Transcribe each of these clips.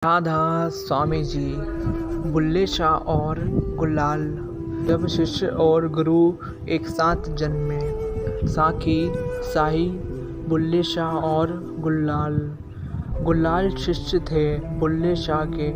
राधा स्वामी जी, बुल्ले शाह और गुलाल। जब शिष्य और गुरु एक साथ जन्मे, साकी शाही, बुल्ले शाह और गुलाल। गुलाल शिष्य थे बुल्ले शाह के,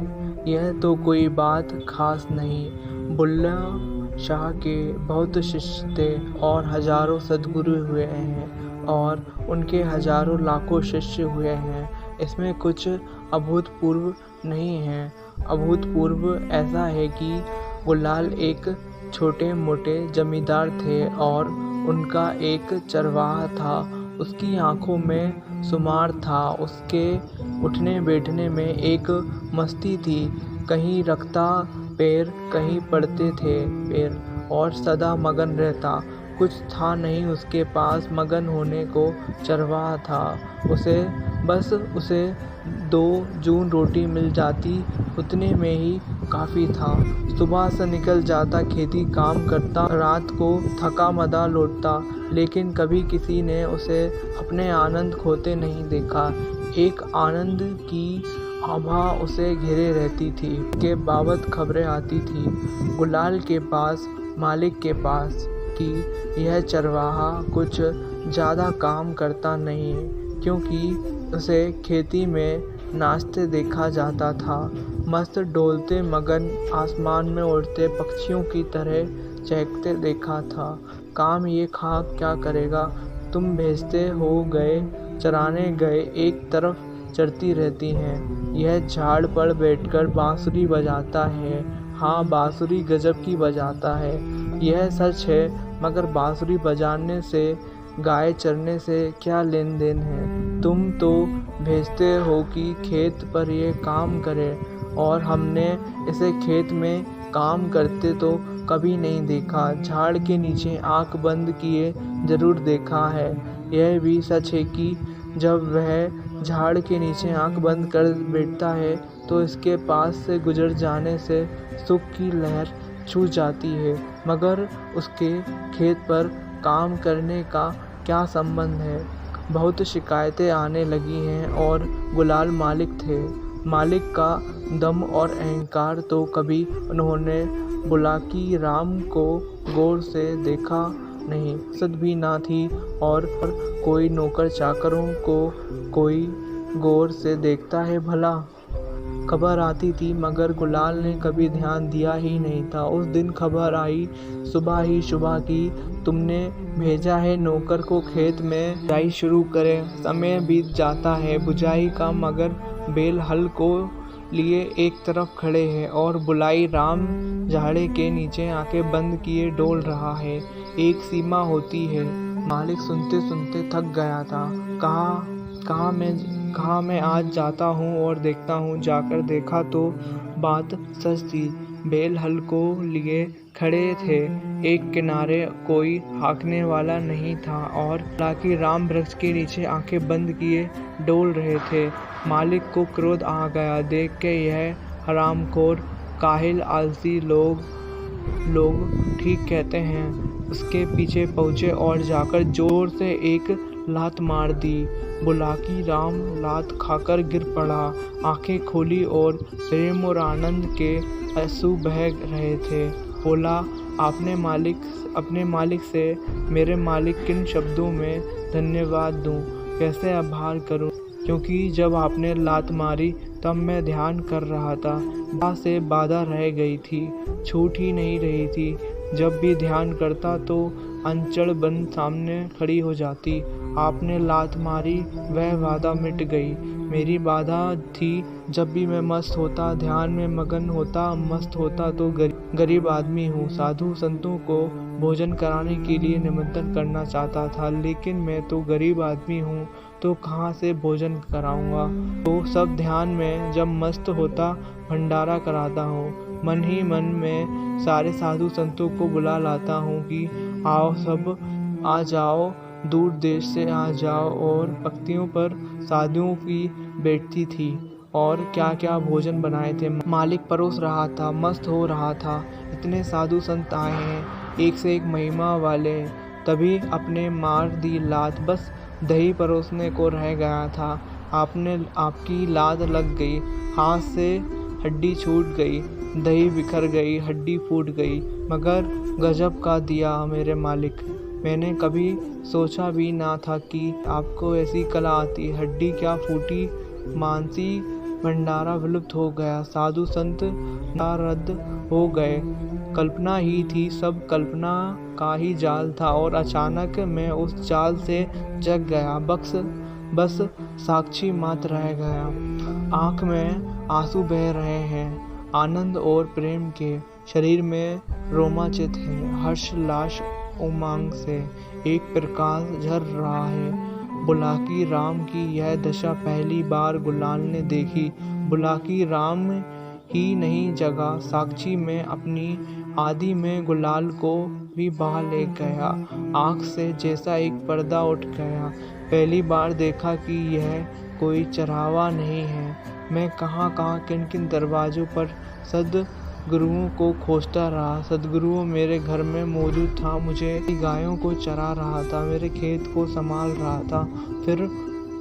यह तो कोई बात खास नहीं। बुल्ले शाह के बहुत शिष्य थे और हजारों सद्गुरु हुए हैं और उनके हजारों लाखों शिष्य हुए हैं। इसमें कुछ अभूतपूर्व नहीं है। अभूतपूर्व ऐसा है कि गुलाल एक छोटे मोटे जमींदार थे और उनका एक चरवाहा था। उसकी आंखों में शुमार था। उसके उठने बैठने में एक मस्ती थी। कहीं रखता पैर, कहीं पड़ते थे पैर और सदा मगन रहता। कुछ था नहीं उसके पास मगन होने को, चरवाहा था। उसे 2 जून रोटी मिल जाती, उतने में ही काफ़ी था। सुबह से निकल जाता, खेती काम करता, रात को थका मांदा लौटता, लेकिन कभी किसी ने उसे अपने आनंद खोते नहीं देखा। एक आनंद की आभा उसे घेरे रहती थी। के बाबत खबरें आती थी गुलाल के पास, मालिक के पास, कि यह चरवाहा कुछ ज़्यादा काम करता नहीं, क्योंकि उसे खेती में नाचते देखा जाता था। मस्त डोलते मगन, आसमान में उड़ते पक्षियों की तरह चहकते देखा था। काम ये खा क्या करेगा, तुम भेजते हो गए, चराने गए, एक तरफ चरती रहती हैं। यह झाड़ पर बैठकर बांसुरी बजाता है। हाँ, बांसुरी गजब की बजाता है, यह सच है, मगर बांसुरी बजाने से गाय चरने से क्या लेन देन है। तुम तो भेजते हो कि खेत पर ये काम करे, और हमने इसे खेत में काम करते तो कभी नहीं देखा। झाड़ के नीचे आंख बंद किए जरूर देखा है। यह भी सच है कि जब वह झाड़ के नीचे आंख बंद कर बैठता है तो इसके पास से गुजर जाने से सुख की लहर छू जाती है, मगर उसके खेत पर काम करने का क्या संबंध है। बहुत शिकायतें आने लगी हैं और गुलाल मालिक थे। मालिक का दम और अहंकार तो कभी उन्होंने बुलाकी राम को गौर से देखा नहीं, सद भी ना थी, और कोई नौकर चाकरों को कोई गौर से देखता है भला। खबर आती थी, मगर गुलाल ने कभी ध्यान दिया ही नहीं था। उस दिन खबर आई सुबह ही सुबह की, तुमने भेजा है नौकर को खेत में बुझाई शुरू करे। समय बीत जाता है बुझाई का, मगर बैल हल को लिए एक तरफ खड़े हैं और बुलाई राम झाड़े के नीचे आंखें बंद किए डोल रहा है। एक सीमा होती है। मालिक सुनते सुनते थक गया था। कहाँ मैं आज जाता हूँ और देखता हूँ। जाकर देखा तो बात सच थी। बैल हल को लिए खड़े थे, एक किनारे कोई हाँकने वाला नहीं था और बुलाकी राम वृक्ष के नीचे आंखें बंद किए डोल रहे थे। मालिक को क्रोध आ गया। देख के यह हरामखोर, काहिल, आलसी लोग ठीक कहते हैं। उसके पीछे पहुँचे और जाकर जोर से एक लात मार दी। बुलाकी राम लात खाकर गिर पड़ा। आंखें खोली और प्रेम और आनंद के आंसू बह रहे थे। बोला, अपने मालिक से मेरे मालिक किन शब्दों में धन्यवाद दूं, कैसे आभार करूं, क्योंकि जब आपने लात मारी तब मैं ध्यान कर रहा था। बाधा से बाधा रह गई थी, छूट ही नहीं रही थी। जब भी ध्यान करता तो अंचड़ बन सामने खड़ी हो जाती। आपने लात मारी, वह बाधा मिट गई। मेरी बाधा थी, जब भी मैं मस्त होता, ध्यान में मगन होता, मस्त होता तो गरीब आदमी हूँ, साधु संतों को भोजन कराने के लिए निमंत्रण करना चाहता था, लेकिन मैं तो गरीब आदमी हूँ, तो कहाँ से भोजन कराऊंगा। तो सब ध्यान में जब मस्त होता भंडारा कराता हूँ। मन ही मन में सारे साधु संतों को बुला लाता हूँ कि आओ, सब आ जाओ, दूर देश से आ जाओ। और पंक्तियों पर साधुओं की बैठती थी और क्या क्या भोजन बनाए थे। मालिक परोस रहा था, मस्त हो रहा था। इतने साधु संत आए हैं, एक से एक महिमा वाले। तभी अपने मार दी लात, बस दही परोसने को रह गया था। आपकी लात लग गई। हाथ से हड्डी छूट गई, दही बिखर गई, हड्डी फूट गई, मगर गजब का दिया मेरे मालिक। मैंने कभी सोचा भी ना था कि आपको ऐसी कला आती। हड्डी क्या फूटी, मानसी भंडारा विलुप्त हो गया, साधु संत रद्द हो गए। कल्पना ही थी, सब कल्पना का ही जाल था, और अचानक मैं उस जाल से जग गया। बस साक्षी मात्र रह गया। आँख में आंसू बह रहे हैं आनंद और प्रेम के, शरीर में रोमांचित है हर्ष लाश उमंग से। एक प्रकाश झर रहा है। बुलाकी राम की यह दशा पहली बार गुलाल ने देखी। बुलाकी राम ही नहीं जगा, साक्षी में अपनी आदि में गुलाल को भी बहा ले गया। आँख से जैसा एक पर्दा उठ गया। पहली बार देखा कि यह कोई चरावा नहीं है। मैं कहाँ किन किन दरवाज़ों पर सद्गुरुओं को खोजता रहा। सद्गुरु मेरे घर में मौजूद था, मुझे गायों को चरा रहा था, मेरे खेत को संभाल रहा था। फिर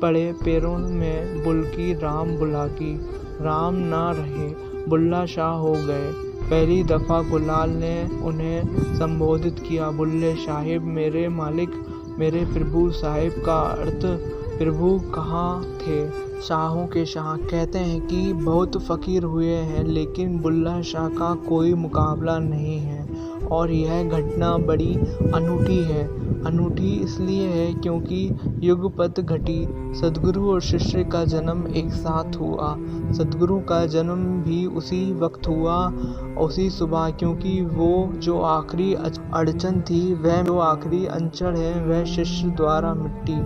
पड़े पैरों में बुलकी राम, बुलाकी राम ना रहे, बुल्ला शाह हो गए। पहली दफ़ा गुलाल ने उन्हें संबोधित किया, बुल्ले साहिब, मेरे मालिक, मेरे प्रभु। साहिब का अर्थ प्रभु कहाँ थे? शाहों के शाह। कहते हैं कि बहुत फ़कीर हुए हैं, लेकिन बुल्ला शाह का कोई मुकाबला नहीं है। और यह घटना बड़ी अनूठी है। अनूठी इसलिए है क्योंकि युगपत घटी। सद्गुरु और शिष्य का जन्म एक साथ हुआ। सद्गुरु का जन्म भी उसी वक्त हुआ, उसी सुबह, क्योंकि वो जो आखिरी अड़चन थी, वह जो आखिरी अंचड़ है, वह शिष्य द्वारा मिटी।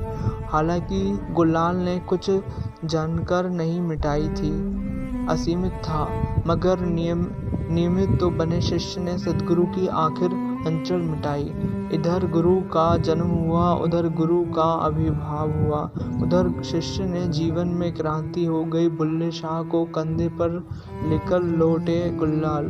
हालांकि गुलाल ने कुछ जानकर नहीं मिटाई थी, असीमित था, मगर नियमित तो बने शिष्य ने सद्गुरु की आखिर अंचल मिटाई। इधर गुरु का जन्म हुआ, उधर गुरु का आविर्भाव हुआ, उधर शिष्य ने जीवन में क्रांति हो गई। बुल्ले शाह को कंधे पर लेकर लौटे गुलाल।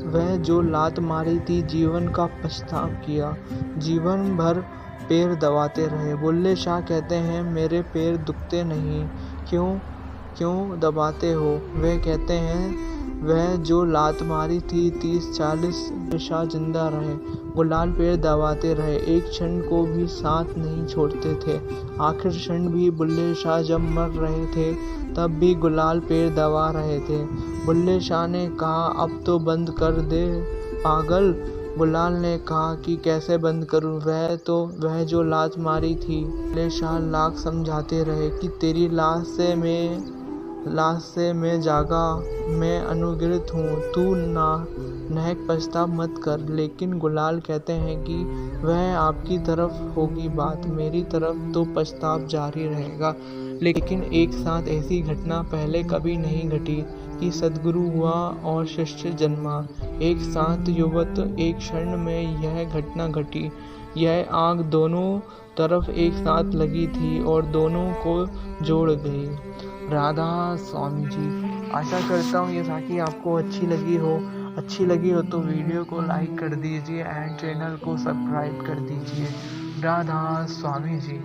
वह जो लात मारी थी, जीवन का पछतावा किया, जीवन भर पैर दबाते रहे। बुल्ले शाह कहते हैं, मेरे पैर दुखते नहीं, क्यों दबाते हो? वे कहते हैं, वह जो लात मारी थी 30-40 शाह जिंदा रहे। गुलाल पैर दबाते रहे, एक क्षण को भी साथ नहीं छोड़ते थे। आखिर क्षण भी बुल्ले शाह जब मर रहे थे, तब भी गुलाल पैर दबा रहे थे। बुल्ले शाह ने कहा, अब तो बंद कर दे पागल। गुलाल ने कहा कि कैसे बंद करूं, वह जो लात मारी थी। बुल्ले शाह लाख समझाते रहे कि तेरी लाश से मैं जागा, मैं अनुग्रहित हूँ, तू नाहक पछतावा मत कर। लेकिन गुलाल कहते हैं कि वह आपकी तरफ होगी बात, मेरी तरफ तो पछतावा जारी रहेगा। लेकिन एक साथ ऐसी घटना पहले कभी नहीं घटी कि सद्गुरु हुआ और शिष्य जन्मा। एक साथ युवत एक क्षण में यह घटना घटी। यह आग दोनों तरफ एक साथ लगी थी और दोनों को जोड़ गई। राधा स्वामी जी। आशा करता हूँ ये साखी आपको अच्छी लगी हो तो वीडियो को लाइक कर दीजिए एंड चैनल को सब्सक्राइब कर दीजिए। राधा स्वामी जी।